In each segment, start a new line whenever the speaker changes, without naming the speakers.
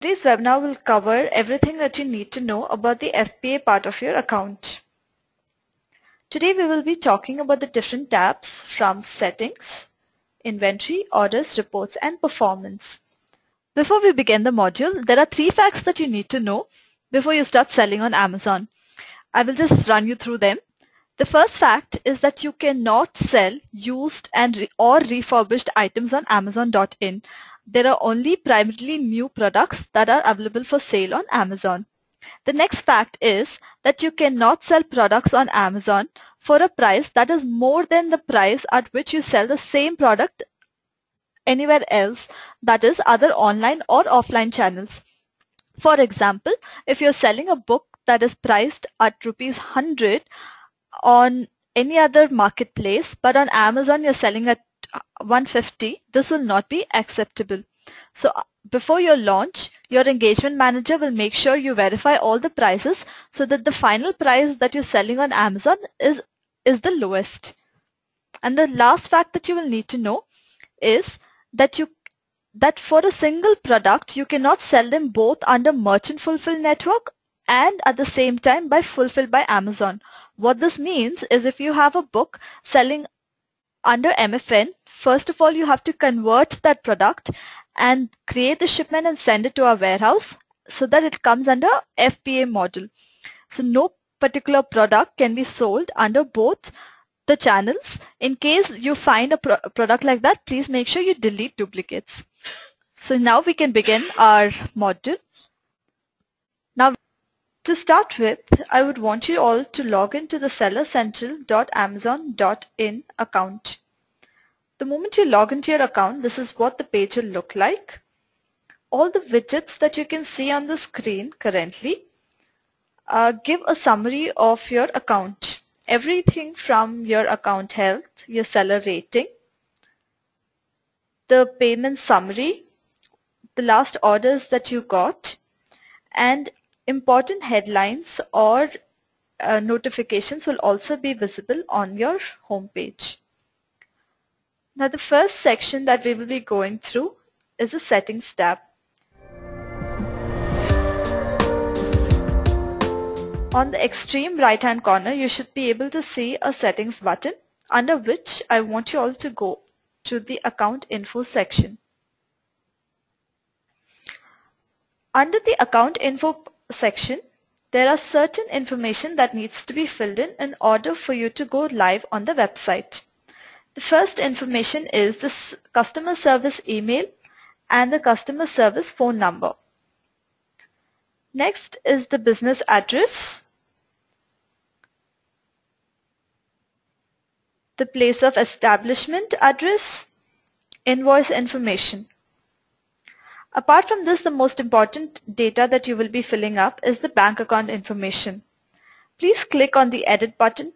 Today's webinar will cover everything that you need to know about the FBA part of your account. Today we will be talking about the different tabs from Settings, Inventory, Orders, Reports, and Performance. Before we begin the module, there are 3 facts that you need to know before you start selling on Amazon. I will just run you through them. The first fact is that you cannot sell used or refurbished items on Amazon.in. There are only primarily new products that are available for sale on Amazon. The next fact is that you cannot sell products on Amazon for a price that is more than the price at which you sell the same product anywhere else, that is other online or offline channels. For example, if you're selling a book that is priced at rupees 100 on any other marketplace, but on Amazon you're selling at 150, this will not be acceptable. So before your launch, your engagement manager will make sure you verify all the prices so that the final price that you're selling on Amazon is the lowest. And the last fact that you will need to know is that for a single product you cannot sell them both under Merchant Fulfill Network and at the same time by Fulfilled by Amazon. What this means is if you have a book selling under MFN, first of all you have to convert that product and create the shipment and send it to our warehouse so that it comes under FBA model. So no particular product can be sold under both the channels. In case you find a product like that, please make sure you delete duplicates. So now we can begin our module. Now, to start with, I would want you all to log into the sellercentral.amazon.in account. The moment you log into your account, this is what the page will look like. All the widgets that you can see on the screen currently give a summary of your account. Everything from your account health, your seller rating, the payment summary, the last orders that you got, and important headlines or notifications will also be visible on your home page. Now the first section that we will be going through is the Settings tab. On the extreme right hand corner, you should be able to see a Settings button, under which I want you all to go to the Account Info section. Under the Account Info section, there are certain information that needs to be filled in order for you to go live on the website. The first information is the customer service email and the customer service phone number. Next is the business address, the place of establishment address, invoice information. Apart from this, the most important data that you will be filling up is the bank account information. Please click on the Edit button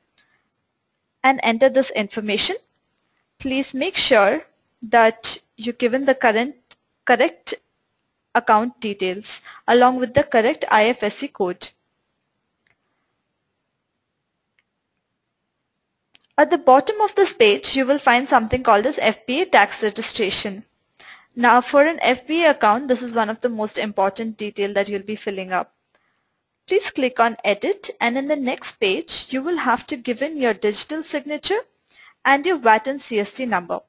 and enter this information. Please make sure that you've given the correct account details along with the correct IFSC code. At the bottom of this page, you will find something called as FBA tax registration. Now for an FBA account, this is one of the most important detail that you'll be filling up. Please click on Edit, and in the next page, you will have to give in your digital signature and your VAT and CST number.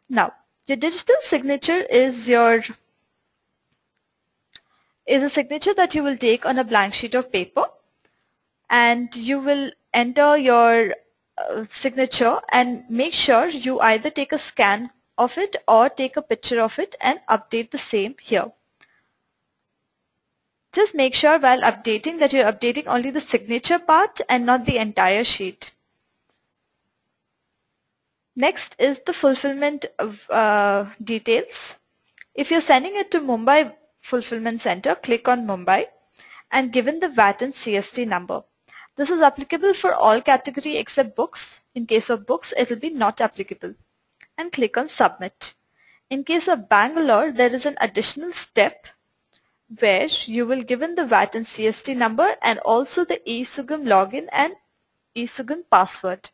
Now, your digital signature is a signature that you will take on a blank sheet of paper, and you will enter your signature and make sure you either take a scan of it or take a picture of it and update the same here. Just make sure while updating that you're updating only the signature part and not the entire sheet. Next is the fulfillment details. If you're sending it to Mumbai Fulfillment Center, click on Mumbai and given the VAT and CST number. This is applicable for all category except books. In case of books, it will be not applicable. And click on Submit. In case of Bangalore, there is an additional step where you will given the VAT and CST number and also the eSugam login and eSugam password.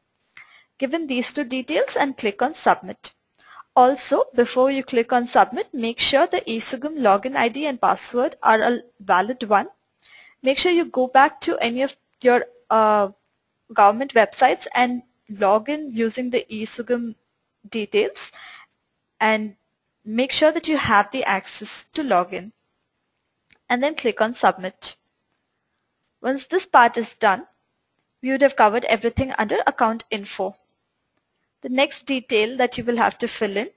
Given these two details and click on Submit. Also, before you click on submit, make sure the eSugam login ID and password are a valid one. Make sure you go back to any of your government websites and log in using the eSugam details, and make sure that you have the access to log in, and then click on submit. Once this part is done, we would have covered everything under account info. The next detail that you will have to fill in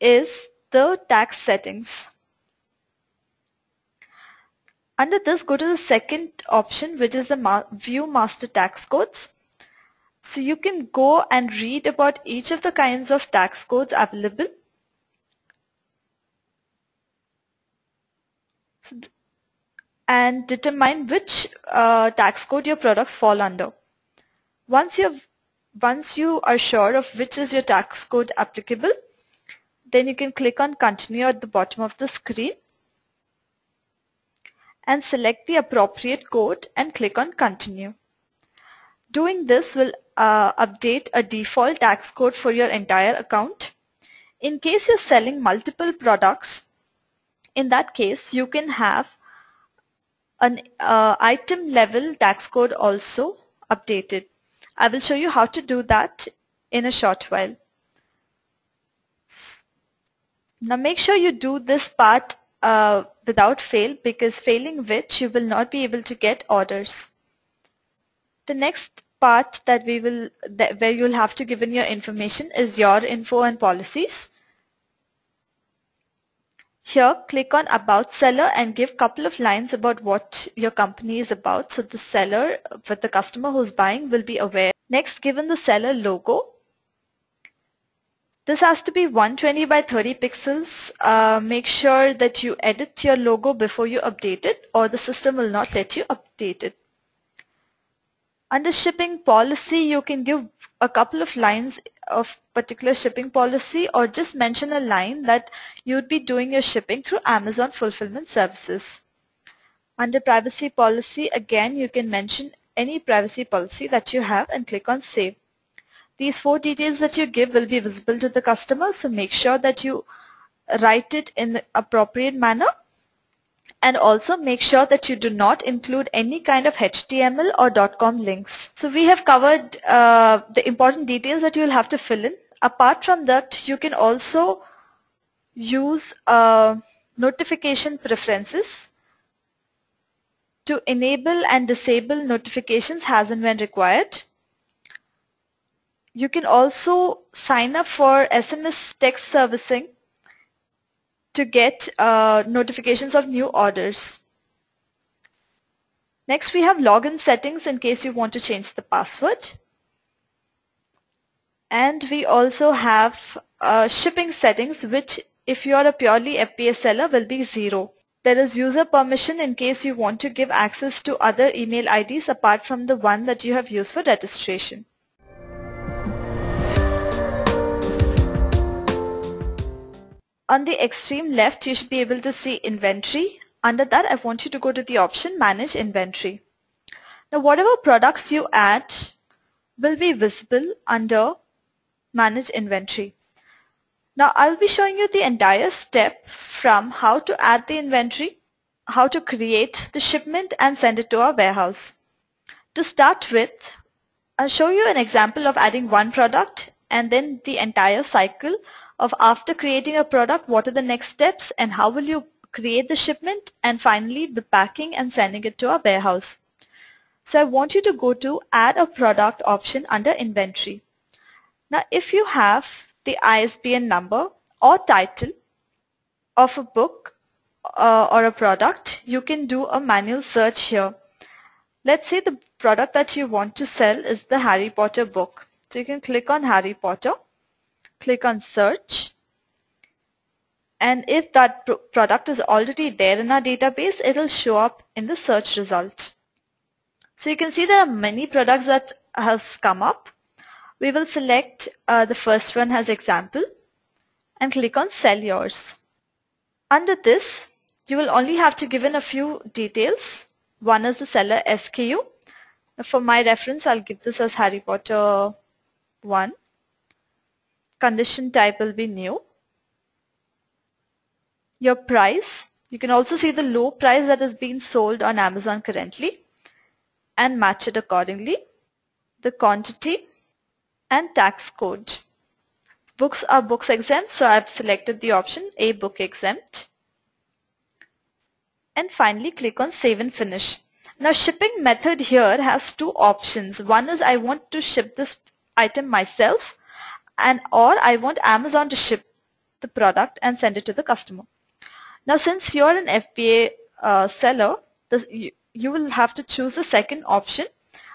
is the tax settings. Under this, go to the second option, which is the View Master Tax Codes. So you can go and read about each of the kinds of tax codes available. And determine which tax code your products fall under. Once you are sure of which is your tax code applicable, then you can click on Continue at the bottom of the screen and select the appropriate code and click on Continue. Doing this will update a default tax code for your entire account. In case you're selling multiple products, in that case you can have an item level tax code also updated. I will show you how to do that in a short while. Now make sure you do this part without fail, because failing which you will not be able to get orders. The next part that where you'll have to give in your information is your info and policies. Here, click on About Seller and give a couple of lines about what your company is about, so the seller, with the customer who's buying, will be aware. Next, given the seller logo. This has to be 120 by 30 pixels. Make sure that you edit your logo before you update it, or the system will not let you update it. Under shipping policy, you can give a couple of lines of particular shipping policy, or just mention a line that you would be doing your shipping through Amazon Fulfillment Services. Under privacy policy, again, you can mention any privacy policy that you have and click on Save. These 4 details that you give will be visible to the customer, so make sure that you write it in the appropriate manner. And also make sure that you do not include any kind of HTML or .com links. So we have covered the important details that you will have to fill in. Apart from that, you can also use notification preferences to enable and disable notifications as and when required. You can also sign up for SMS text servicing to get notifications of new orders. Next, we have login settings in case you want to change the password. And we also have shipping settings, which if you are a purely FBA seller will be 0. There is user permission in case you want to give access to other email IDs apart from the one that you have used for registration. On the extreme left, you should be able to see inventory. Under that, I want you to go to the option Manage Inventory. Now, whatever products you add will be visible under Manage Inventory. Now, I'll be showing you the entire step from how to add the inventory, how to create the shipment and send it to our warehouse. To start with, I'll show you an example of adding one product and then the entire cycle of after creating a product, what are the next steps and how will you create the shipment, and finally the packing and sending it to our warehouse. So I want you to go to Add a Product option under Inventory. Now if you have the ISBN number or title of a book or a product, you can do a manual search here. Let's say the product that you want to sell is the Harry Potter book. So you can click on Harry Potter, click on Search, and if that product is already there in our database, it will show up in the search result. So you can see there are many products that have come up. We will select the first one as example and click on Sell Yours. Under this, you will only have to give in a few details. One is the seller SKU. For my reference, I'll give this as Harry Potter 1. Condition type will be new. Your price, you can also see the low price that is being sold on Amazon currently and match it accordingly. The quantity and tax code. Books are books exempt, so I've selected the option A, book exempt. And finally click on save and finish. Now shipping method here has two options. One is I want to ship this item myself, and or I want Amazon to ship the product and send it to the customer. Now since you're an FBA seller, you will have to choose the second option.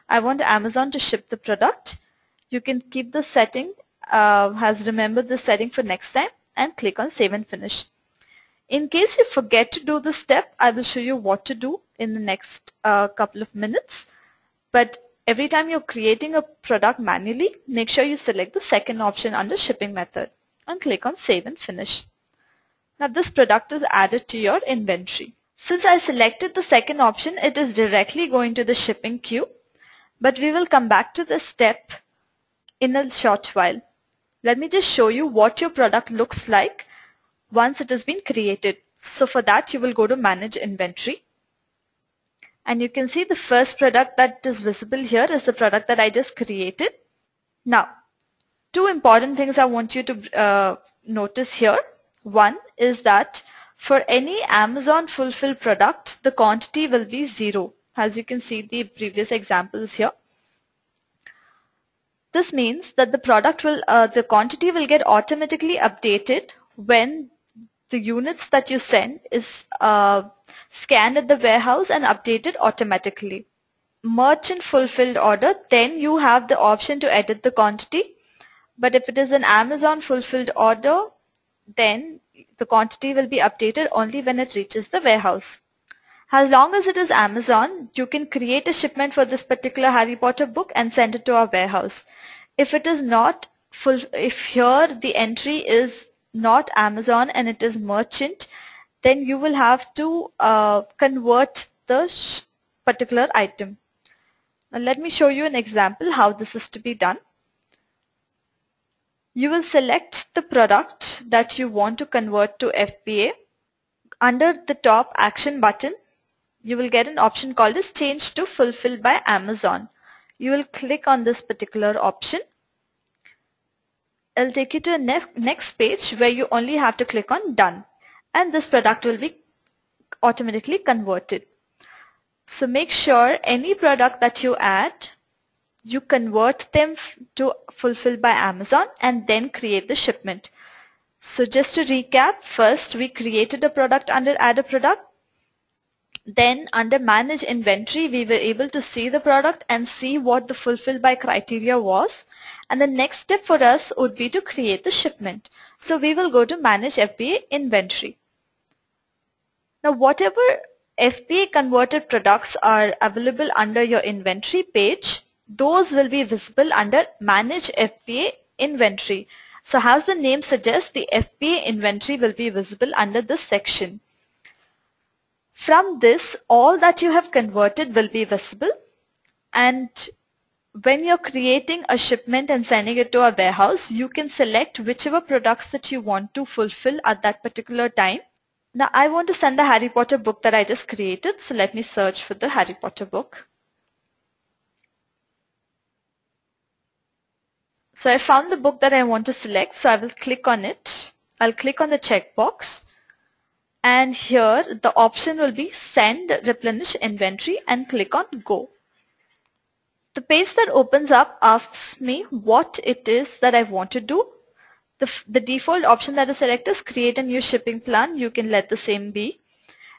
I want Amazon to ship the product. You can keep the setting, has remembered the setting for next time, and click on save and finish. In case you forget to do this step, I will show you what to do in the next couple of minutes. But every time you're creating a product manually, make sure you select the second option under shipping method and click on save and finish. Now this product is added to your inventory. Since I selected the second option, it is directly going to the shipping queue, but we will come back to this step in a short while. Let me just show you what your product looks like once it has been created. So for that, you will go to manage inventory, and you can see the first product that is visible here is the product that I just created. Now, two important things I want you to notice here. One is that for any Amazon fulfilled product, the quantity will be 0, as you can see the previous examples here. This means that the product will, the quantity will get automatically updated when the units that you send is scanned at the warehouse and updated automatically. Merchant fulfilled order, then you have the option to edit the quantity. But if it is an Amazon fulfilled order, then the quantity will be updated only when it reaches the warehouse. As long as it is Amazon, you can create a shipment for this particular Harry Potter book and send it to our warehouse. If it is not full, if here the entry is not Amazon and it is merchant, then you will have to convert the particular item. Now let me show you an example how this is to be done. You will select the product that you want to convert to FBA. Under the top action button, you will get an option called as change to fulfilled by Amazon. You will click on this particular option. It'll take you to a next page where you only have to click on done, and this product will be automatically converted. So make sure any product that you add, you convert them to fulfilled by Amazon and then create the shipment. So just to recap, first we created a product under add a product. Then under manage inventory, we were able to see the product and see what the fulfilled by criteria was. And the next step for us would be to create the shipment. So we will go to manage FBA inventory. Now whatever FBA converted products are available under your inventory page, those will be visible under manage FBA inventory. So as the name suggests, the FBA inventory will be visible under this section. From this, all that you have converted will be visible, and when you're creating a shipment and sending it to a warehouse, you can select whichever products that you want to fulfill at that particular time. Now I want to send the Harry Potter book that I just created, so let me search for the Harry Potter book. So I found the book that I want to select, so I will click on it. I'll click on the checkbox. And here the option will be send replenish inventory and click on go. The page that opens up asks me what it is that I want to do. The default option that is selected is create a new shipping plan. You can let the same be.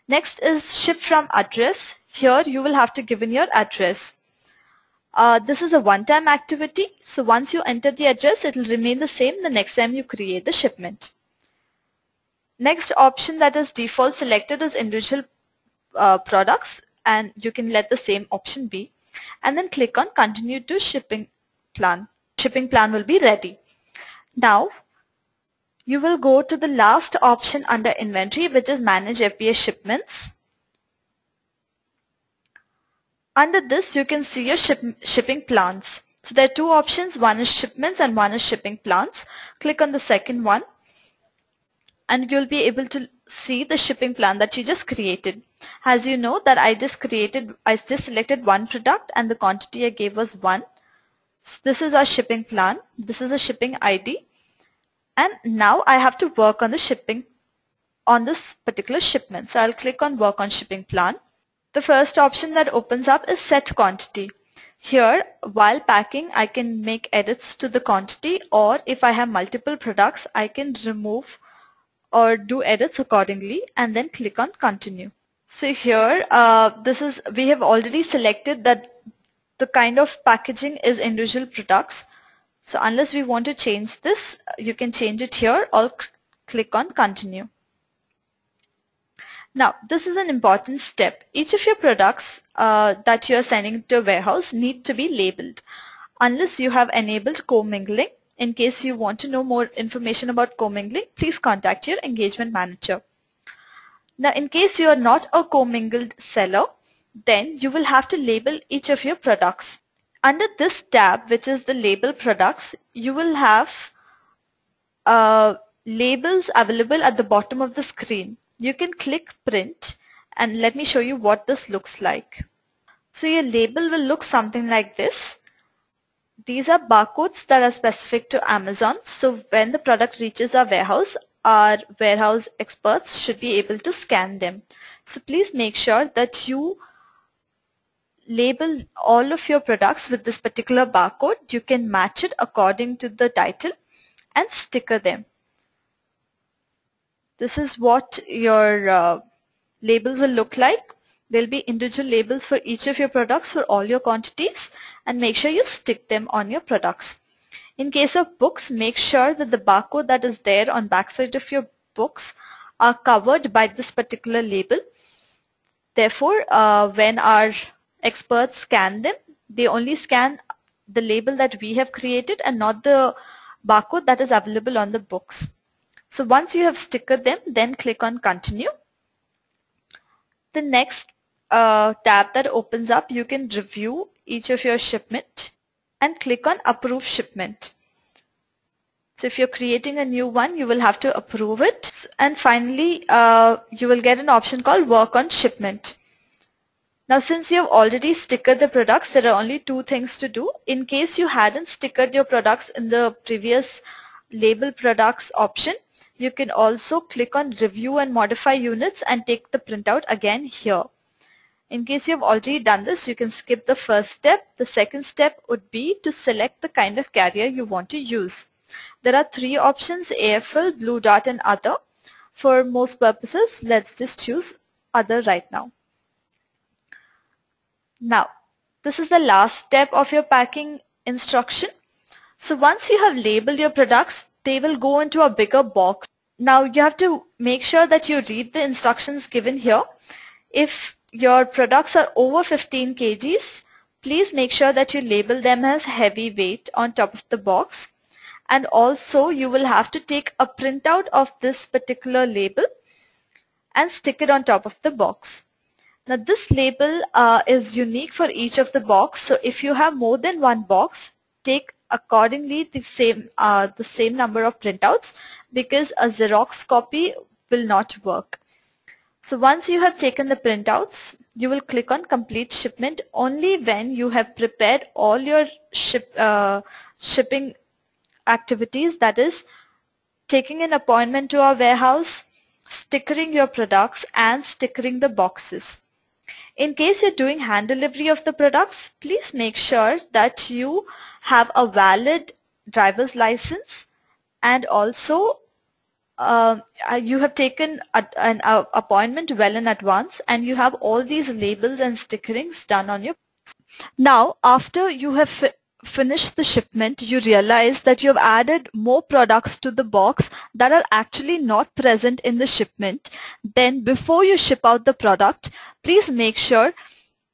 Next is ship from address. Here you will have to give in your address. This is a one-time activity. So once you enter the address, it will remain the same the next time you create the shipment. Next option that is default selected is individual products, and you can let the same option be, and then click on continue to shipping plan. Shipping plan will be ready. Now you will go to the last option under inventory, which is manage FBA shipments. Under this you can see your shipping plans. So there are two options, one is shipments and one is shipping plans. Click on the second one and you'll be able to see the shipping plan that you just created. As you know that I just selected one product and the quantity I gave was 1. So this is our shipping plan. This is a shipping ID. And now I have to work on the shipping on this particular shipment. So I'll click on work on shipping plan. The first option that opens up is set quantity. Here, while packing, I can make edits to the quantity, or if I have multiple products, I can remove or do edits accordingly and then click on continue. So here, we have already selected that the kind of packaging is individual products. So unless we want to change this, you can change it here or click on continue. Now, this is an important step. Each of your products that you are sending to a warehouse need to be labeled. Unless you have enabled commingling, in case you want to know more information about commingling, please contact your engagement manager. Now, in case you are not a commingled seller, then you will have to label each of your products. Under this tab, which is the label products, you will have labels available at the bottom of the screen. You can click print and let me show you what this looks like. So your label will look something like this. These are barcodes that are specific to Amazon. So when the product reaches our warehouse experts should be able to scan them. So please make sure that you label all of your products with this particular barcode. You can match it according to the title and sticker them. This is what your labels will look like. There will be individual labels for each of your products for all your quantities, and make sure you stick them on your products. In case of books, make sure that the barcode that is there on backside of your books are covered by this particular label. Therefore, when our experts scan them, they only scan the label that we have created and not the barcode that is available on the books. So once you have stickered them, then click on continue. The next tab that opens up, you can review each of your shipment and click on approve shipment. So if you're creating a new one, you will have to approve it. And finally, you will get an option called work on shipment. Now since you have already stickered the products, there are only two things to do. In case you hadn't stickered your products in the previous label products option, you can also click on review and modify units and take the printout again here. In case you have already done this, you can skip the first step. The second step would be to select the kind of carrier you want to use. There are three options: AFL, Blue Dart and Other. For most purposes, let's just choose Other right now. Now, this is the last step of your packing instruction. So once you have labeled your products, they will go into a bigger box. Now you have to make sure that you read the instructions given here. If your products are over 15 kgs, please make sure that you label them as heavy weight on top of the box. And also you will have to take a printout of this particular label and stick it on top of the box. Now this label is unique for each of the box. So if you have more than one box, take accordingly the same number of printouts, because a Xerox copy will not work. So once you have taken the printouts, you will click on complete shipment only when you have prepared all your shipping activities, that is taking an appointment to our warehouse, stickering your products and stickering the boxes. In case you're doing hand delivery of the products, please make sure that you have a valid driver's license and also you have taken an appointment well in advance and you have all these labels and stickerings done on your. Now, after you have finished the shipment, you realize that you have added more products to the box that are actually not present in the shipment. Then before you ship out the product, please make sure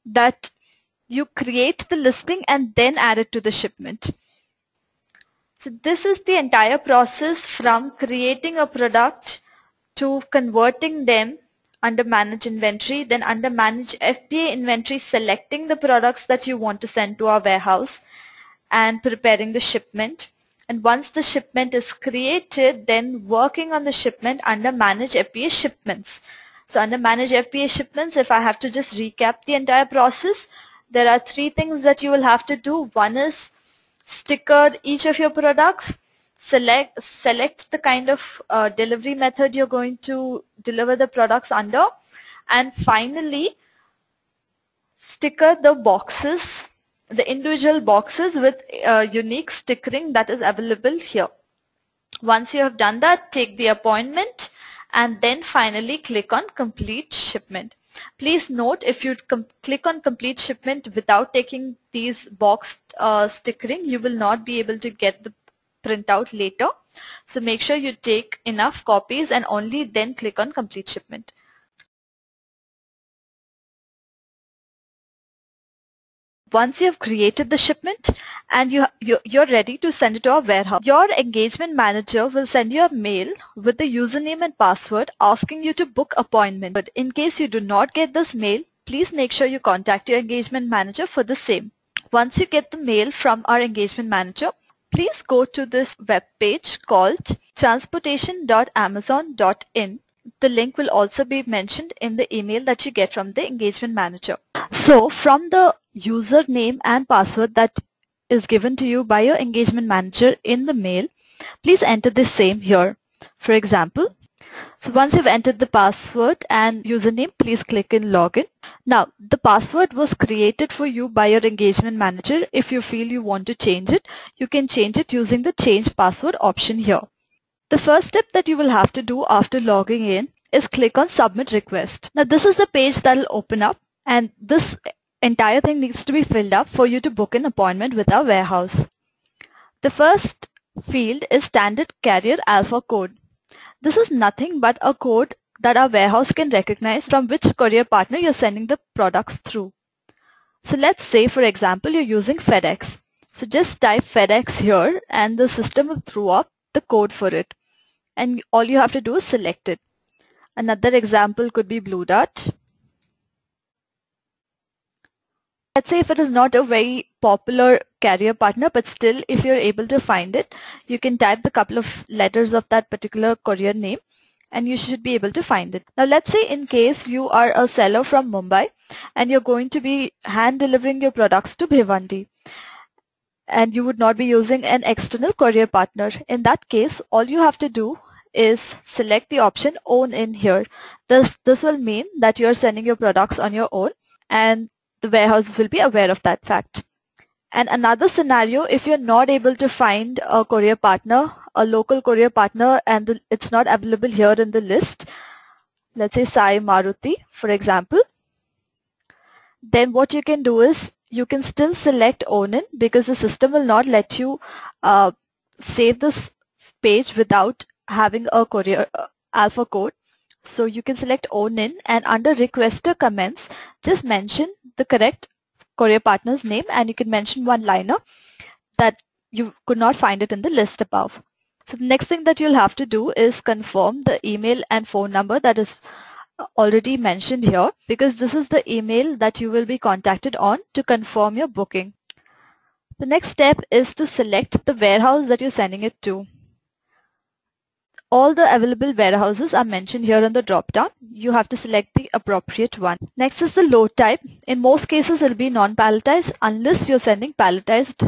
that you create the listing and then add it to the shipment. So this is the entire process from creating a product to converting them under Manage Inventory, then under Manage FBA Inventory, selecting the products that you want to send to our warehouse, and preparing the shipment. And once the shipment is created, then working on the shipment under Manage FBA Shipments. So under Manage FBA Shipments, if I have to just recap the entire process, there are 3 things that you will have to do. One is sticker each of your products, select the kind of delivery method you're going to deliver the products under, and finally sticker the boxes, the individual boxes with unique stickering that is available here. Once you have done that, take the appointment and then finally click on complete shipment. Please note, if you click on complete shipment without taking these boxed stickering, you will not be able to get the printout later. So make sure you take enough copies and only then click on complete shipment. Once you have created the shipment and you're ready to send it to our warehouse, your engagement manager will send you a mail with the username and password asking you to book appointment. But in case you do not get this mail, please make sure you contact your engagement manager for the same. Once you get the mail from our engagement manager, please go to this web page called transportation.amazon.in. The link will also be mentioned in the email that you get from the engagement manager. So from the username and password that is given to you by your engagement manager in the mail, please enter the same here. For example, so once you've entered the password and username, please click in login. Now, the password was created for you by your engagement manager. If you feel you want to change it, you can change it using the change password option here. The first step that you will have to do after logging in is click on submit request. Now, this is the page that will open up, and this entire thing needs to be filled up for you to book an appointment with our warehouse. The first field is standard carrier alpha code. This is nothing but a code that our warehouse can recognize from which courier partner you're sending the products through. So let's say, for example, you're using FedEx. So just type FedEx here and the system will throw up the code for it. And all you have to do is select it. Another example could be Blue Dart. Let's say if it is not a very popular carrier partner, but still if you're able to find it, you can type the couple of letters of that particular courier name and you should be able to find it. Now let's say in case you are a seller from Mumbai and you're going to be hand delivering your products to Bhiwandi and you would not be using an external courier partner. In that case, all you have to do is select the option own in here. This will mean that you're sending your products on your own and the warehouse will be aware of that fact. And another scenario, if you're not able to find a courier partner, a local courier partner, and it's not available here in the list, let's say Sai Maruti, for example, then what you can do is you can still select own in because the system will not let you save this page without having a courier alpha code. So you can select own in and under requester comments, just mention the correct courier partner's name and you can mention one liner that you could not find it in the list above. So the next thing that you'll have to do is confirm the email and phone number that is already mentioned here because this is the email that you will be contacted on to confirm your booking. The next step is to select the warehouse that you're sending it to. All the available warehouses are mentioned here on the drop-down. You have to select the appropriate one. Next is the load type. In most cases, it will be non-palletized unless you're sending palletized.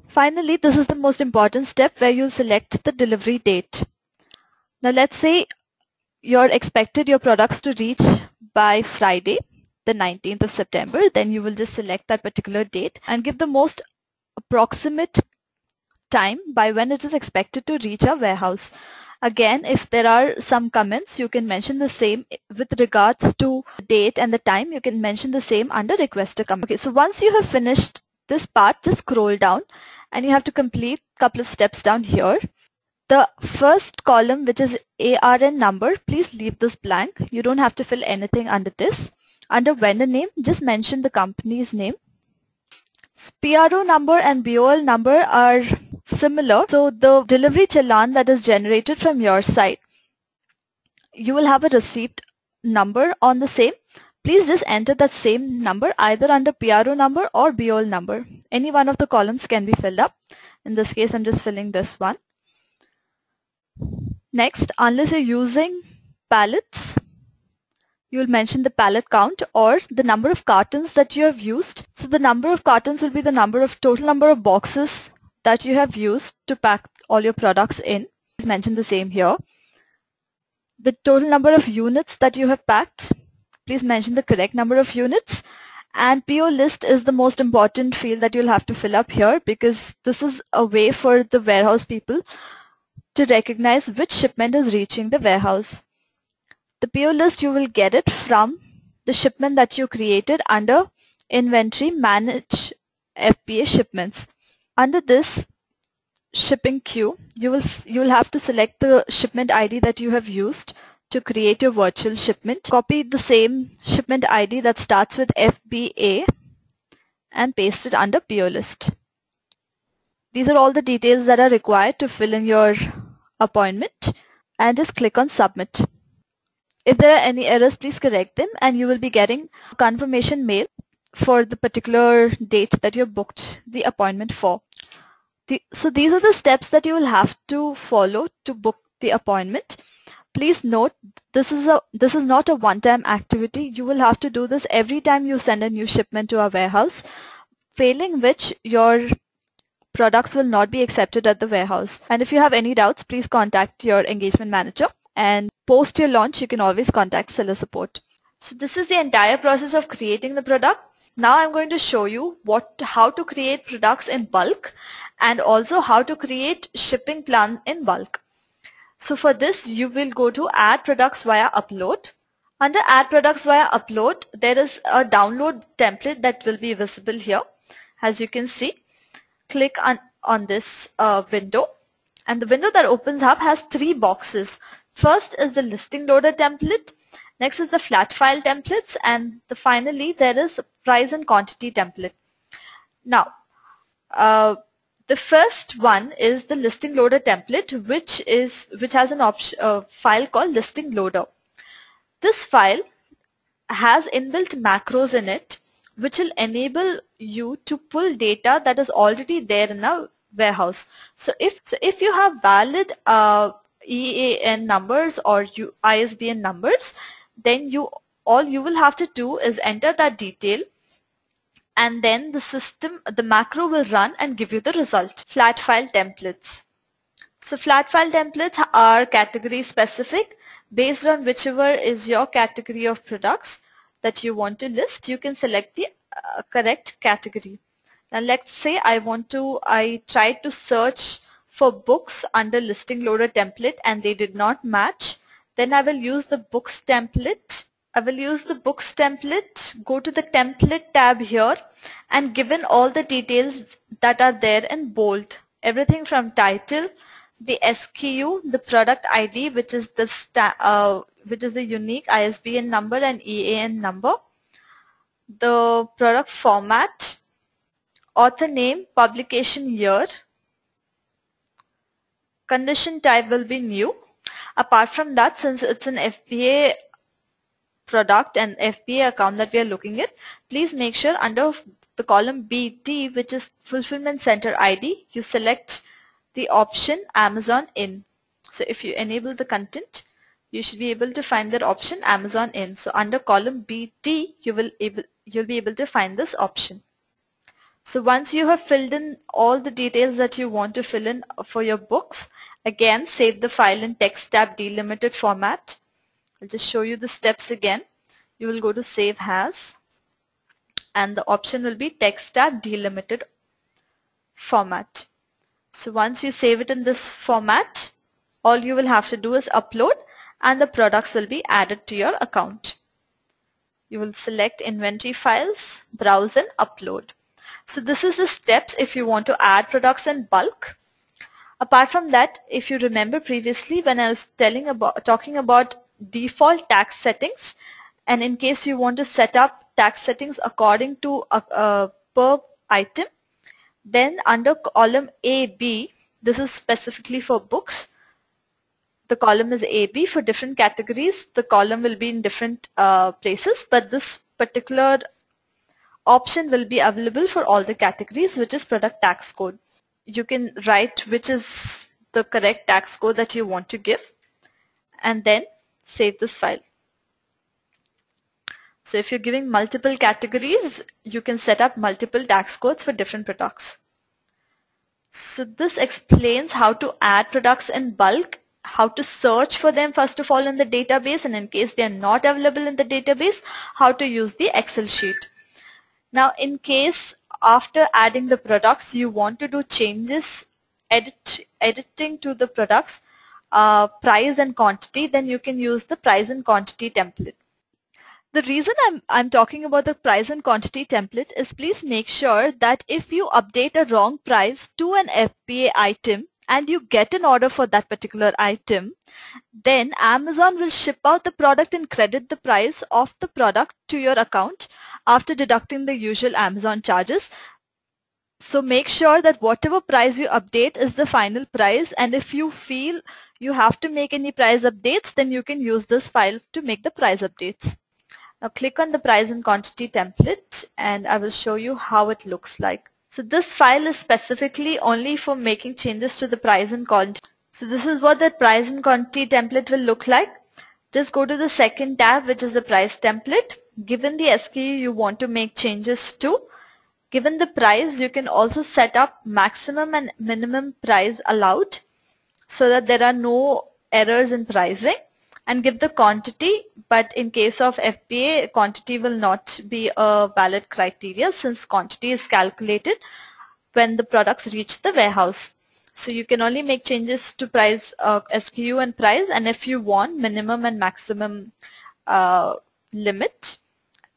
Finally, this is the most important step where you'll select the delivery date. Now, let's say you're expected your products to reach by Friday, the 19th of September. Then you will just select that particular date and give the most approximate time by when it is expected to reach our warehouse. Again, if there are some comments, you can mention the same with regards to date and the time. You can mention the same under requester comment. Okay, so once you have finished this part, just scroll down and you have to complete a couple of steps down here. The first column, which is ARN number, please leave this blank. You don't have to fill anything under this. Under vendor name, just mention the company's name. PRO number and BOL number are similar. So the delivery challan that is generated from your side, you will have a receipt number on the same, Please just enter that same number either under PRO number or BOL number. Any one of the columns can be filled up. In this case, I'm just filling this one. Next, unless you're using pallets, you'll mention the pallet count or the number of cartons that you have used. So the number of cartons will be the total number of boxes that you have used to pack all your products in. Please mention the same here. The total number of units that you have packed, please mention the correct number of units. And PO list is the most important field that you'll have to fill up here, because this is a way for the warehouse people to recognize which shipment is reaching the warehouse. The PO list, you will get it from the shipment that you created under Inventory Manage FBA Shipments. Under this shipping queue, you will have to select the shipment ID that you have used to create your virtual shipment. Copy the same shipment ID that starts with FBA and paste it under PO list. These are all the details that are required to fill in your appointment, and just click on submit. If there are any errors, please correct them, and you will be getting a confirmation mail for the particular date that you booked the appointment for. So these are the steps that you will have to follow to book the appointment. Please note, this is not a one-time activity. You will have to do this every time you send a new shipment to our warehouse, failing which your products will not be accepted at the warehouse. And if you have any doubts, please contact your engagement manager, and post your launch you can always contact seller support. So this is the entire process of creating the product. Now I'm going to show you how to create products in bulk, and also how to create shipping plan in bulk. So for this, you will go to Add Products via Upload. Under Add Products via Upload, there is a download template that will be visible here. As you can see, click on this window, and the window that opens up has 3 boxes. First is the listing loader template, next is the flat file templates, and finally there is a price and quantity template. Now, the first one is the listing loader template, which has an file called listing loader. This file has inbuilt macros in it, which will enable you to pull data that is already there in a warehouse. So if you have valid EAN numbers or ISBN numbers, then all you will have to do is enter that detail, and then the macro will run and give you the result. Flat file templates. So flat file templates are category specific. Based on whichever is your category of products that you want to list, you can select the correct category. Now let's say I tried to search for books under listing loader template and they did not match. Then I will use the books template. Go to the template tab here, and given all the details that are there in bold, everything from title, the SKU, the product ID, which is the unique ISBN number and EAN number, the product format, author name, publication year, condition type will be new. Apart from that, since it's an FBA product and FBA account that we are looking at, please make sure under the column BT, which is Fulfillment Center ID, you select the option Amazon In. So if you enable the content, you should be able to find that option Amazon In. So under column BT, you'll be able to find this option. So once you have filled in all the details that you want to fill in for your books, again save the file in text tab delimited format. I'll just show you the steps again. You will go to Save As, and the option will be text tab delimited format. So once you save it in this format, all you will have to do is upload, and the products will be added to your account. You will select Inventory Files, Browse and Upload. So this is the steps if you want to add products in bulk. Apart from that, if you remember previously when I was talking about default tax settings, and in case you want to set up tax settings according to per item, then under column AB, this is specifically for books, the column is AB. For different categories, the column will be in different places, but this particular option will be available for all the categories, which is product tax code. You can write which is the correct tax code that you want to give and then save this file. So if you're giving multiple categories, you can set up multiple tax codes for different products. So this explains how to add products in bulk, how to search for them first of all in the database, and in case they are not available in the database, how to use the Excel sheet. Now in case after adding the products you want to do changes, editing to the products, price and quantity, then you can use the price and quantity template. The reason I'm talking about the price and quantity template is please make sure that if you update a wrong price to an FBA item and you get an order for that particular item, then Amazon will ship out the product and credit the price of the product to your account after deducting the usual Amazon charges. So make sure that whatever price you update is the final price, and if you feel you have to make any price updates, then you can use this file to make the price updates. Now click on the price and quantity template and I will show you how it looks like. So this file is specifically only for making changes to the price and quantity. So this is what the price and quantity template will look like. Just go to the second tab, which is the price template. Given the SKU you want to make changes to, given the price, you can also set up maximum and minimum price allowed so that there are no errors in pricing, and give the quantity, but in case of FBA, quantity will not be a valid criteria since quantity is calculated when the products reach the warehouse. So you can only make changes to price, SKU and price, and if you want minimum and maximum limit,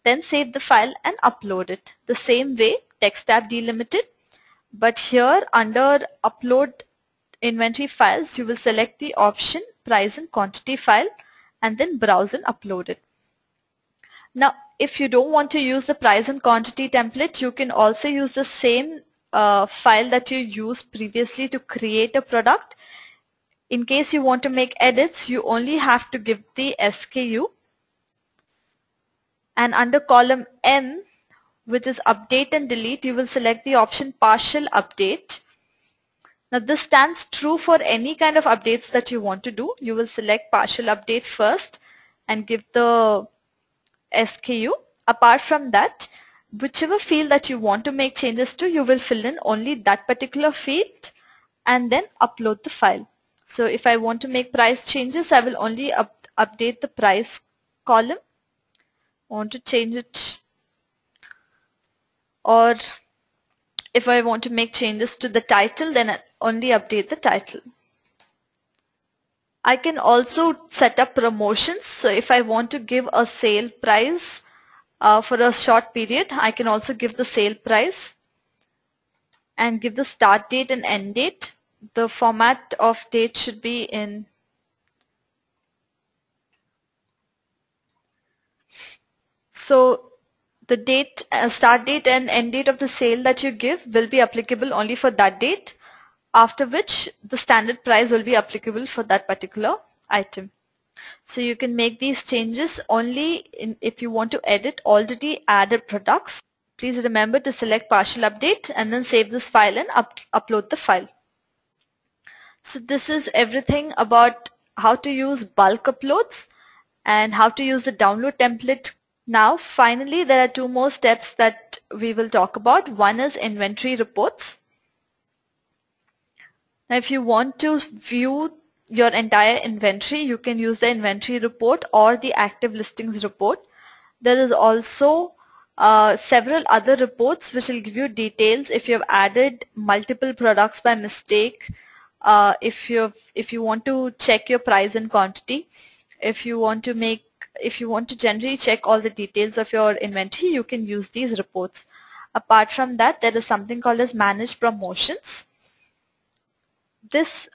then save the file and upload it. The same way, text tab delimited, but here under upload inventory files, you will select the option price and quantity file and then browse and upload it. Now if you don't want to use the price and quantity template, you can also use the same file that you used previously to create a product. In case you want to make edits, you only have to give the SKU, and under column M, which is update and delete, you will select the option partial update. Now this stands true for any kind of updates that you want to do. You will select partial update first and give the SKU. Apart from that, whichever field that you want to make changes to, you will fill in only that particular field and then upload the file. So if I want to make price changes, I will only update the price column. I want to change it, or if I want to make changes to the title, then I only update the title. I can also set up promotions. So if I want to give a sale price for a short period, I can also give the sale price and give the start date and end date. The format of date should be in the date, start date and end date of the sale that you give will be applicable only for that date, after which the standard price will be applicable for that particular item. So you can make these changes only if you want to edit already added products. Please remember to select partial update and then save this file and upload the file. So this is everything about how to use bulk uploads and how to use the download template. Now finally there are two more steps that we will talk about. One is inventory reports. Now if you want to view your entire inventory, you can use the inventory report or the active listings report. There is also several other reports which will give you details if you have added multiple products by mistake, if you want to check your price and quantity, if you want to generally check all the details of your inventory, you can use these reports. Apart from that, there is something called as manage promotions. This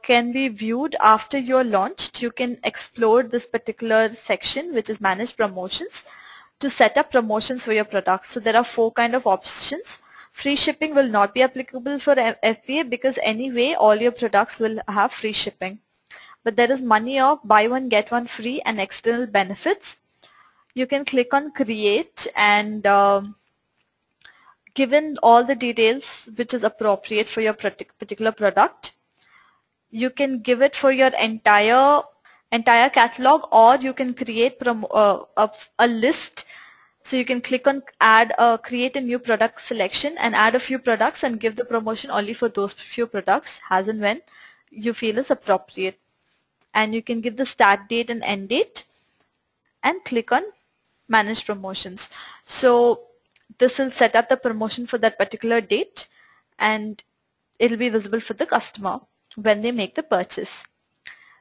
can be viewed after you're launched. You can explore this particular section, which is manage promotions, to set up promotions for your products. So there are 4 kind of options. Free shipping will not be applicable for FBA because anyway all your products will have free shipping. but there is money off, buy one get one free, and external benefits. You can click on create, and given all the details which is appropriate for your particular product, you can give it for your entire catalog, or you can create a list. So you can click on create a new product selection and add a few products and give the promotion only for those few products as and when you feel is appropriate. And you can give the start date and end date and click on manage promotions. So this will set up the promotion for that particular date, and it will be visible for the customer when they make the purchase.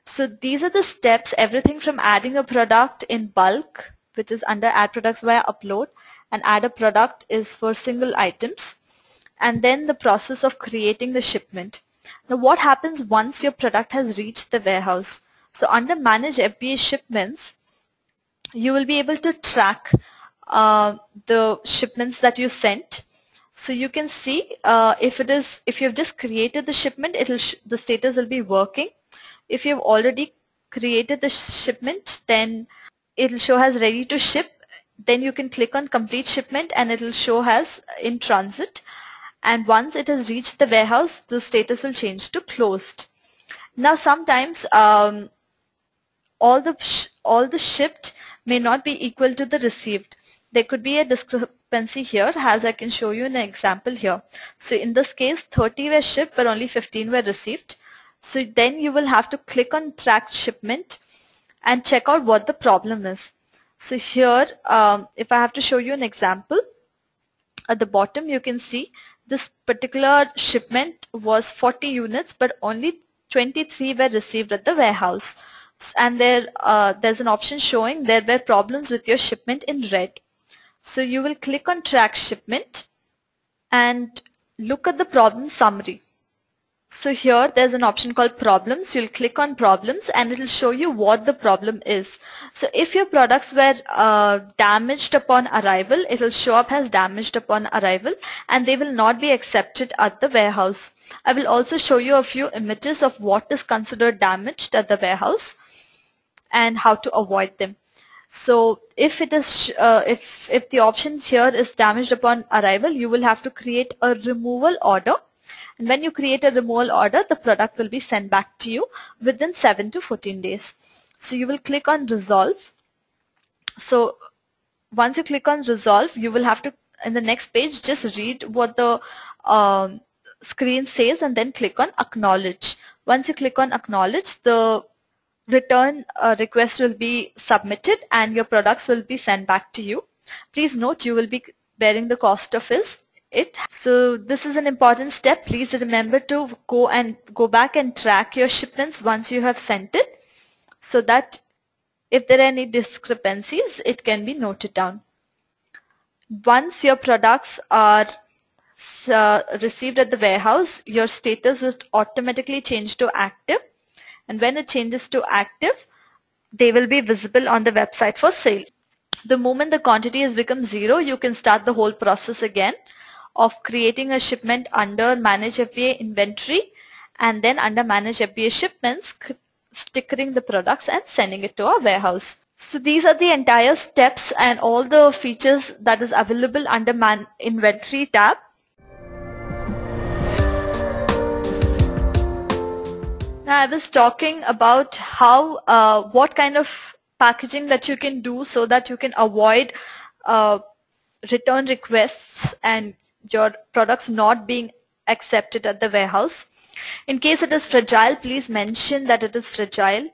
So these are the steps, everything from adding a product in bulk, which is under add products via upload, and add a product is for single items, and then the process of creating the shipment. Now what happens once your product has reached the warehouse? So under manage FBA shipments, you will be able to track the shipments that you sent. So you can see if you've just created the shipment, the status will be working. If you've already created the shipment, then it'll show as ready to ship. Then you can click on complete shipment and it'll show as in transit. And once it has reached the warehouse, the status will change to closed. Now sometimes all the shipped may not be equal to the received. There could be a discrepancy here, as I can show you an example here. So in this case, 30 were shipped but only 15 were received. So then you will have to click on track shipment and check out what the problem is. So here, if I have to show you an example, at the bottom you can see this particular shipment was 40 units, but only 23 were received at the warehouse. And there's an option showing there were problems with your shipment in red. So you will click on track shipment and look at the problem summary. So here there's an option called problems. You'll click on problems and it will show you what the problem is. So if your products were damaged upon arrival, it will show up as damaged upon arrival, and they will not be accepted at the warehouse. I will also show you a few images of what is considered damaged at the warehouse and how to avoid them. So if it is if the option here is damaged upon arrival, you will have to create a removal order. And when you create a removal order, the product will be sent back to you within 7 to 14 days. So you will click on resolve. So once you click on resolve, you will have to, in the next page, just read what the screen says and then click on acknowledge. Once you click on acknowledge, the return request will be submitted and your products will be sent back to you. Please note you will be bearing the cost of it. So this is an important step. Please remember to go back and track your shipments once you have sent it, so that if there are any discrepancies, it can be noted down. Once your products are received at the warehouse, your status will automatically change to active, and when it changes to active, they will be visible on the website for sale. The moment the quantity has become 0, you can start the whole process again of creating a shipment under Manage FBA Inventory, and then under Manage FBA Shipments, stickering the products and sending it to our warehouse. So these are the entire steps and all the features that is available under Inventory tab. Now I was talking about how what kind of packaging that you can do so that you can avoid return requests and your products not being accepted at the warehouse. In case it is fragile, please mention that it is fragile.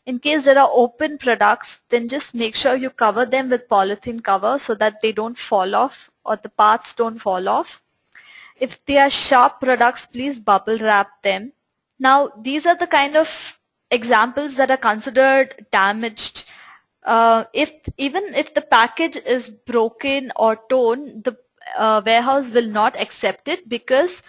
In case there are open products, then just make sure you cover them with polythene cover so that they don't fall off or the parts don't fall off. If they are sharp products, please bubble wrap them. Now these are the kind of examples that are considered damaged. Even if the package is broken or torn, the warehouse will not accept it because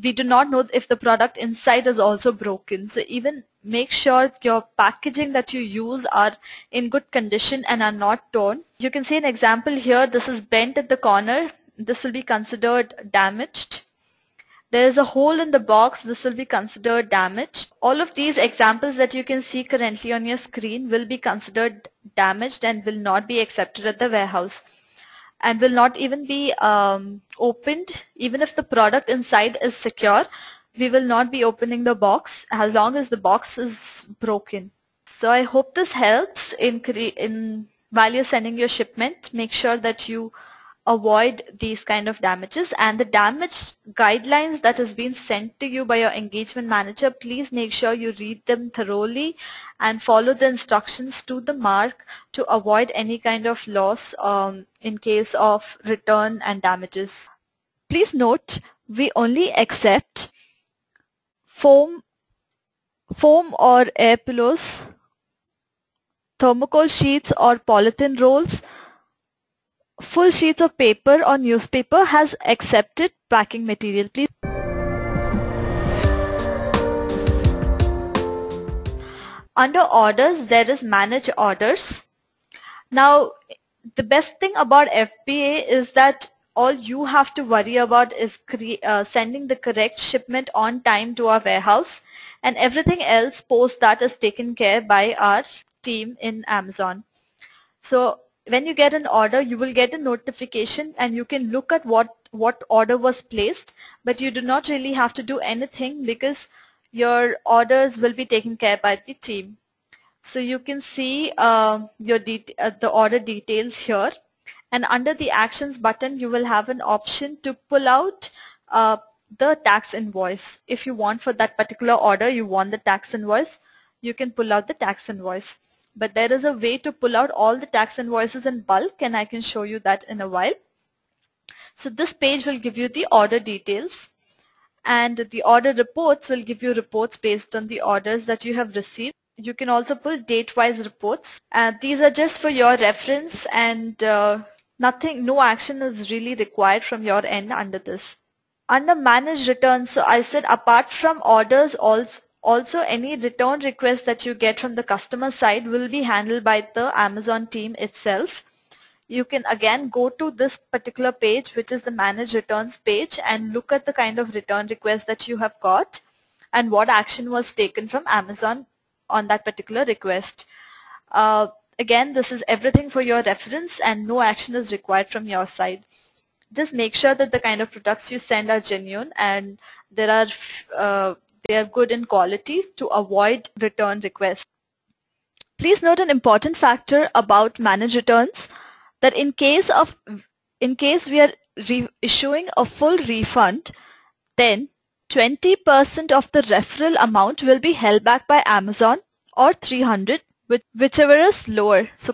we do not know if the product inside is also broken. So even make sure your packaging that you use are in good condition and are not torn. You can see an example here. This is bent at the corner. This will be considered damaged. There is a hole in the box, this will be considered damaged. All of these examples that you can see currently on your screen will be considered damaged and will not be accepted at the warehouse, and will not even be opened. Even if the product inside is secure, we will not be opening the box as long as the box is broken. So I hope this helps in while you're sending your shipment. Make sure that you avoid these kind of damages, and the damage guidelines that has been sent to you by your engagement manager, please make sure you read them thoroughly and follow the instructions to the mark to avoid any kind of loss in case of return and damages. Please note, we only accept foam or air pillows, thermocol sheets or polythene rolls. Full sheets of paper or newspaper has accepted packing material. Please. Under orders, there is manage orders. Now, the best thing about FBA is that all you have to worry about is sending the correct shipment on time to our warehouse, and everything else post that is taken care by our team in Amazon. So when you get an order, you will get a notification and you can look at what order was placed, but you do not really have to do anything because your orders will be taken care by the team. So you can see the order details here, and under the actions button you will have an option to pull out the tax invoice. If you want for that particular order, you want the tax invoice, you can pull out the tax invoice. But there is a way to pull out all the tax invoices in bulk, and I can show you that in a while. So this page will give you the order details, and the order reports will give you reports based on the orders that you have received. You can also pull date-wise reports. These are just for your reference, and no action is really required from your end under this. Under manage returns, so I said apart from orders, also any return request that you get from the customer side will be handled by the Amazon team itself. You can again go to this particular page, which is the manage returns page, and look at the kind of return request that you have got and what action was taken from Amazon on that particular request. Again, this is everything for your reference and no action is required from your side. Just make sure that the kind of products you send are genuine and they are good in quality to avoid return requests. Please note an important factor about managed returns, that in case we are issuing a full refund, then 20% of the referral amount will be held back by Amazon, or 300, whichever is lower. So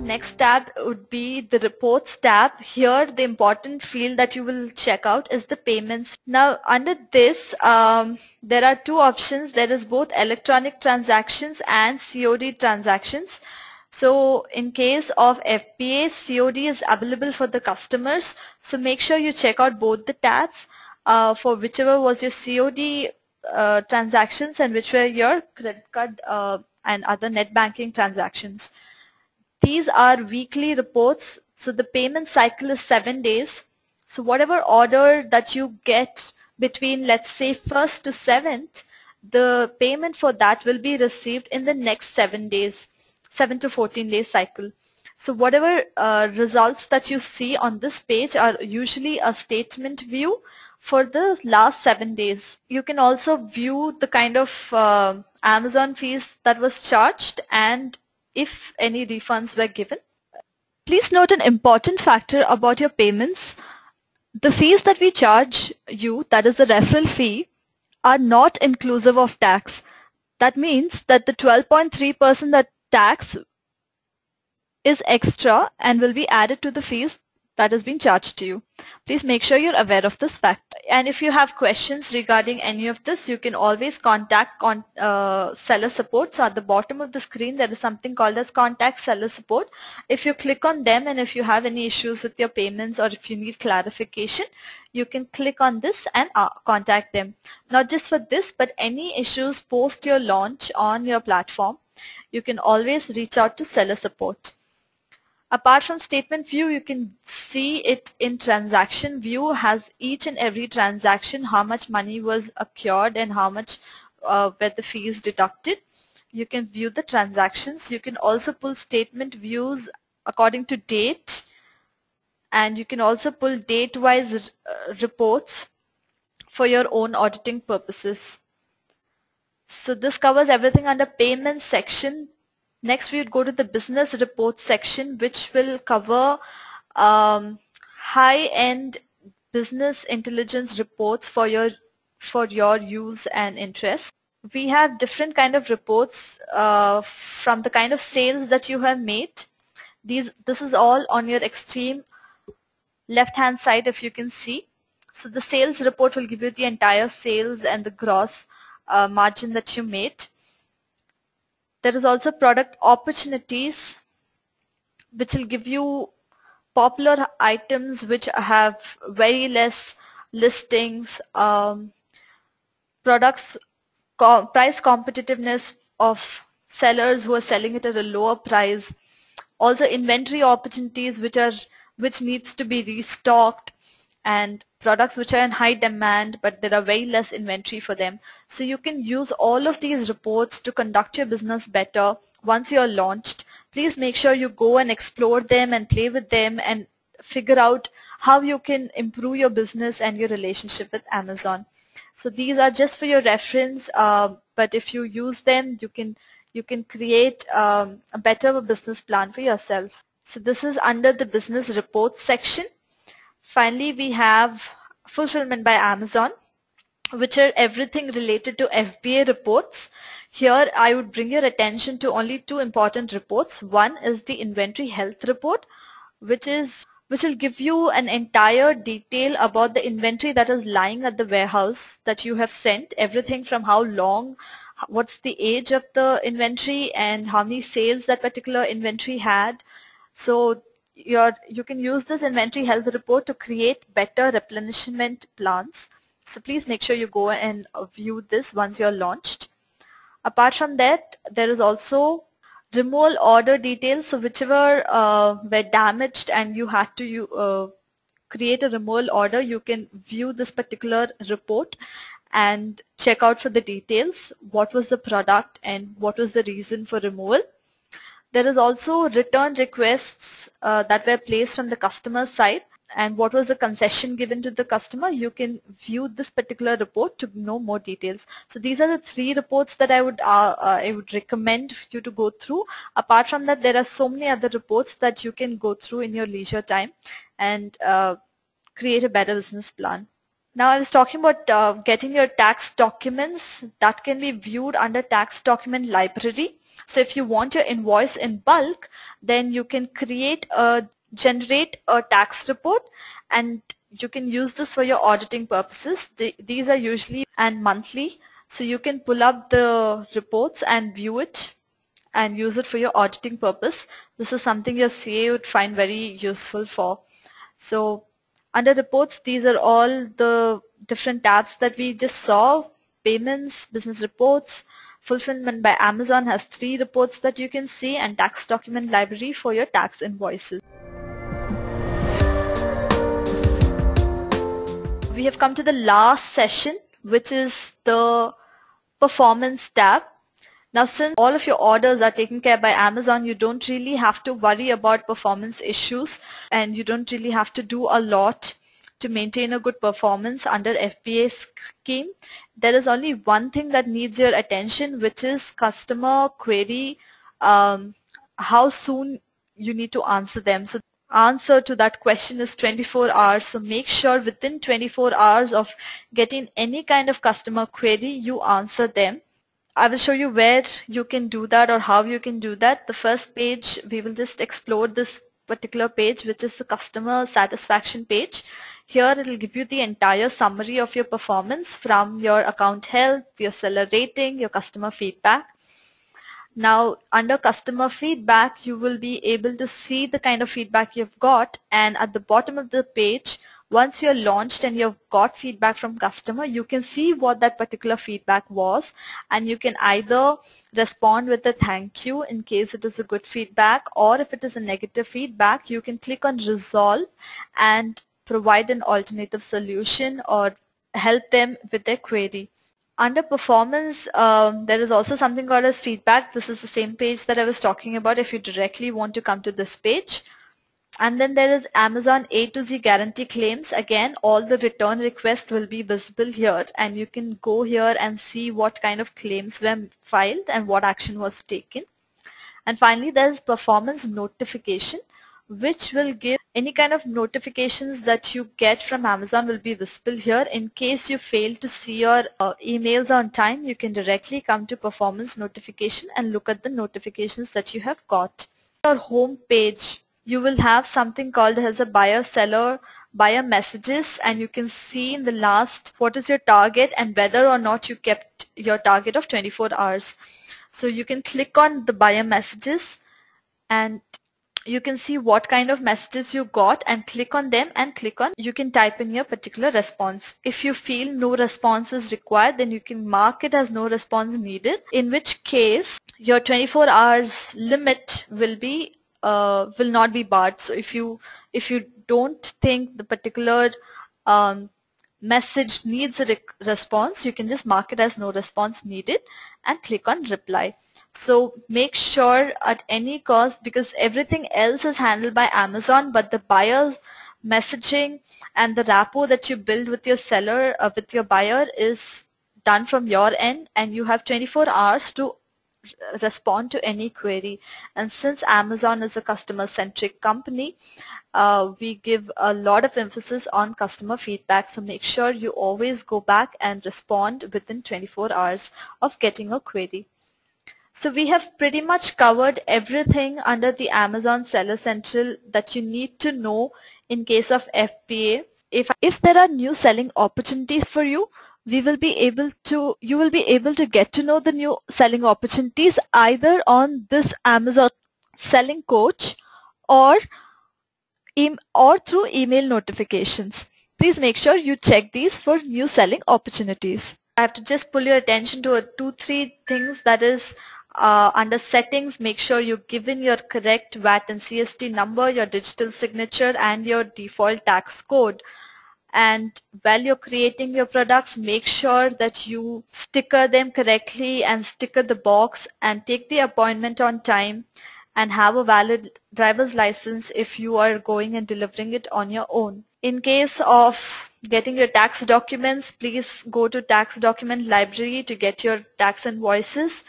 next tab would be the reports tab. Here the important field that you will check out is the payments. Now under this there are two options. There is both electronic transactions and COD transactions. So in case of FBA, COD is available for the customers. So make sure you check out both the tabs for whichever was your COD transactions and which were your credit card and other net banking transactions. These are weekly reports. So the payment cycle is 7 days. So whatever order that you get between, let's say, 1st to 7th, the payment for that will be received in the next 7 days, 7 to 14 day cycle. So whatever results that you see on this page are usually a statement view for the last 7 days. You can also view the kind of Amazon fees that was charged and if any refunds were given. Please note an important factor about your payments. The fees that we charge you, that is the referral fee, are not inclusive of tax. That means that the 12.3% that tax is extra and will be added to the fees that has been charged to you. Please make sure you're aware of this fact. And if you have questions regarding any of this, you can always contact seller support. So at the bottom of the screen, there is something called as contact seller support. If you click on them and if you have any issues with your payments or if you need clarification, you can click on this and contact them. Not just for this, but any issues post your launch on your platform, you can always reach out to seller support. Apart from statement view, you can see it in transaction view. Has each and every transaction, how much money was accrued and how much were the fees deducted. You can view the transactions. You can also pull statement views according to date, and you can also pull date-wise reports for your own auditing purposes. So this covers everything under payments section. Next we would go to the business reports section, which will cover high-end business intelligence reports for your use and interest. We have different kind of reports from the kind of sales that you have made. This is all on your extreme left hand side, if you can see. So the sales report will give you the entire sales and the gross margin that you made. There is also product opportunities, which will give you popular items which have very less listings, products, price competitiveness of sellers who are selling it at a lower price. Also inventory opportunities which needs to be restocked, and products which are in high demand but there are very less inventory for them. So you can use all of these reports to conduct your business better once you're launched. Please make sure you go and explore them and play with them and figure out how you can improve your business and your relationship with Amazon. So these are just for your reference, but if you use them, you can create a better business plan for yourself. So this is under the business reports section. Finally, we have fulfillment by Amazon, which are everything related to FBA reports. Here I would bring your attention to only two important reports. One is the inventory health report, which will give you an entire detail about the inventory that is lying at the warehouse that you have sent, everything from how long, what's the age of the inventory, and how many sales that particular inventory had. So you can use this inventory health report to create better replenishment plans. So please make sure you go and view this once you're launched. Apart from that, there is also removal order details. So whichever were damaged and you had to create a removal order, you can view this particular report and check out for the details. What was the product and what was the reason for removal? There is also return requests that were placed on the customer side, and what was the concession given to the customer. You can view this particular report to know more details. So these are the three reports that I would recommend you to go through. Apart from that, there are so many other reports that you can go through in your leisure time and create a better business plan. Now I was talking about getting your tax documents that can be viewed under tax document library. So if you want your invoice in bulk, then you can generate a tax report, and you can use this for your auditing purposes. These are usually and monthly, so you can pull up the reports and view it and use it for your auditing purpose. This is something your CA would find very useful for. So under reports, these are all the different tabs that we just saw: payments, business reports, fulfillment by Amazon has 3 reports that you can see, and tax document library for your tax invoices. We have come to the last session, which is the performance tab. Now, since all of your orders are taken care by Amazon, you don't really have to worry about performance issues, and you don't really have to do a lot to maintain a good performance under FBA scheme. There is only one thing that needs your attention, which is customer query, how soon you need to answer them. So answer to that question is 24 hours. So make sure within 24 hours of getting any kind of customer query, you answer them. I will show you where you can do that or how you can do that. The first page, we will just explore this particular page, which is the customer satisfaction page. Here it will give you the entire summary of your performance from your account health, your seller rating, your customer feedback. Now under customer feedback, you will be able to see the kind of feedback you've got, and at the bottom of the page, once you're launched and you've got feedback from customer, you can see what that particular feedback was, and you can either respond with a thank you in case it is a good feedback, or if it is a negative feedback, you can click on resolve and provide an alternative solution or help them with their query. Under performance, there is also something called as feedback. This is the same page that I was talking about if you directly want to come to this page. And then there is Amazon A to Z guarantee claims. Again, all the return requests will be visible here, and you can go here and see what kind of claims were filed and what action was taken. And finally, there is performance notification, which will give any kind of notifications that you get from Amazon will be visible here. In case you fail to see your emails on time, you can directly come to performance notification and look at the notifications that you have got. Your home page, you will have something called as a buyer messages, and you can see in the last what is your target and whether or not you kept your target of 24 hours. So you can click on the buyer messages and you can see what kind of messages you got and click on them, and you can type in your particular response. If you feel no response is required, then you can mark it as no response needed, in which case your 24 hours limit will not be barred. So if you don't think the particular message needs a response, you can just mark it as no response needed and click on reply. So make sure at any cost, because everything else is handled by Amazon, but the buyer messaging and the rapport that you build with your seller, with your buyer, is done from your end, and you have 24 hours to respond to any query. And since Amazon is a customer-centric company, we give a lot of emphasis on customer feedback. So make sure you always go back and respond within 24 hours of getting a query. So we have pretty much covered everything under the Amazon Seller Central that you need to know in case of FBA. If there are new selling opportunities for you, you will be able to get to know the new selling opportunities either on this Amazon Selling Coach or through email notifications. Please make sure you check these for new selling opportunities. I have to just pull your attention to 2-3 things, that is under settings, make sure you give in your correct VAT and CST number, your digital signature, and your default tax code. And while you're creating your products, make sure that you sticker them correctly and sticker the box and take the appointment on time and have a valid driver's license if you are going and delivering it on your own. In case of getting your tax documents, please go to tax document library to get your tax invoices,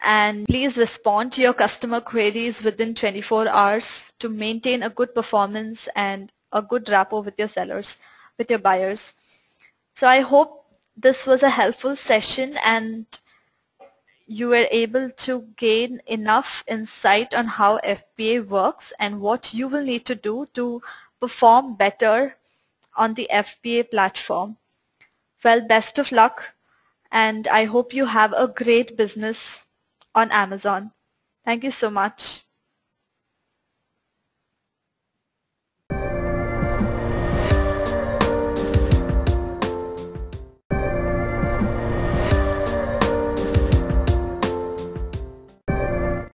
and please respond to your customer queries within 24 hours to maintain a good performance and a good rapport with your sellers, with your buyers. So I hope this was a helpful session and you were able to gain enough insight on how FBA works and what you will need to do to perform better on the FBA platform. Well, best of luck, and I hope you have a great business on Amazon. Thank you so much.